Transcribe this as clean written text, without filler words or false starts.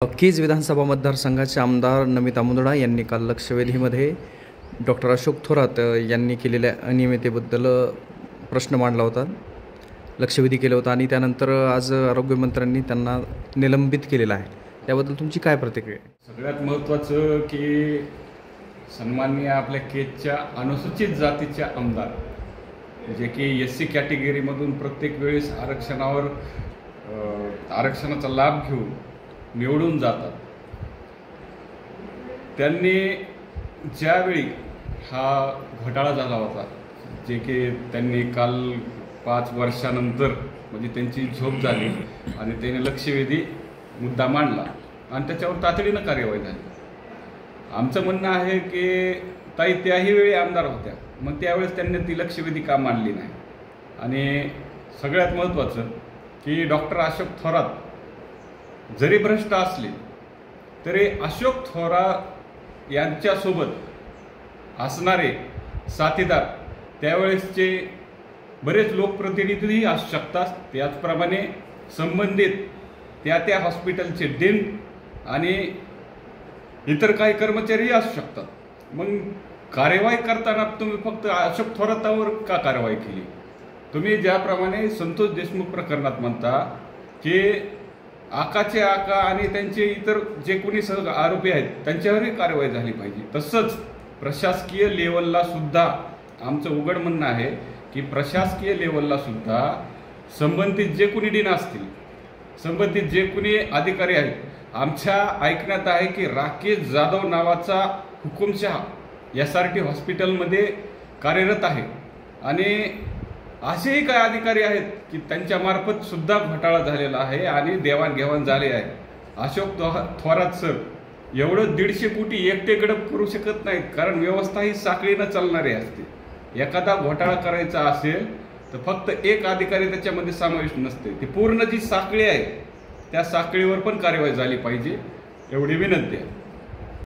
केज विधानसभा मतदारसंघाचे आमदार नमिता मुंदडा यांनी काल लक्षवेधीमध्ये डॉक्टर अशोक थोरात यांनी केलेल्या अनियमिततेबद्दल प्रश्न मांडला होता, लक्षवेधी केलं होतं आणि त्यानंतर आज आरोग्यमंत्र्यांनी त्यांना निलंबित केलेलं आहे. त्याबद्दल तुमची काय प्रतिक्रिया आहे? सगळ्यात महत्त्वाचं की सन्माननीय आपल्या केजच्या अनुसूचित जातीच्या आमदार जे की SC कॅटेगरीमधून प्रत्येक वेळेस आरक्षणाचा लाभ घेऊन निवडून जातात, त्यांनी ज्यावेळी हा घोटाळा झाला होता, जे की त्यांनी काल 5 वर्षानंतर म्हणजे त्यांची झोप झाली आणि त्याने लक्षवेधी मुद्दा मांडला आणि त्याच्यावर तातडीनं कार्यवाही झाली. आमचं म्हणणं आहे की ताई त्याही वेळी आमदार होत्या, मग त्यावेळेस त्यांनी ती लक्षवेधी का मांडली नाही. आणि सगळ्यात महत्त्वाचं की डॉक्टर अशोक थोरात जरी भ्रष्ट असले तरी अशोक थोरात यांच्यासोबत असणारे साथीदार त्यावेळेसचे बरेच लोकप्रतिनिधीही असू शकतात. त्याचप्रमाणे संबंधित त्या हॉस्पिटलचे डीन आणि इतर काही कर्मचारीही असू शकतात. मग कार्यवाही करताना तुम्ही फक्त अशोक थोरातावर का कारवाई केली? तुम्ही ज्याप्रमाणे संतोष देशमुख प्रकरणात म्हणता की आकाचे आका आणि त्यांचे इतर जे कोणी आरोपी आहेत त्यांच्यावरही कारवाई झाली पाहिजे, तसंच प्रशासकीय लेवलला सुद्धा आमचं उघड म्हणणं आहे की प्रशासकीय लेवलला सुद्धा संबंधित जे कोणी डीन असतील, संबंधित जे कोणी अधिकारी आहेत, आमच्या ऐकण्यात आहे की राकेश जाधव नावाचा हुकुमशहा SRT हॉस्पिटलमध्ये कार्यरत आहे आणि असेही काही अधिकारी आहेत की त्यांच्यामार्फत सुद्धा घोटाळा झालेला आहे आणि देवाणघेवाण झाले आहे. अशोक थोरात सर एवढं 150 कोटी एकटे गडप करू शकत नाहीत, कारण व्यवस्था ही साखळीनं चालणारी असते. एखादा घोटाळा करायचा असेल तर फक्त एक अधिकारी त्याच्यामध्ये समाविष्ट नसते, ती पूर्ण जी साखळी आहे त्या साखळीवर पण कारवाई झाली पाहिजे, एवढी विनंती आहे.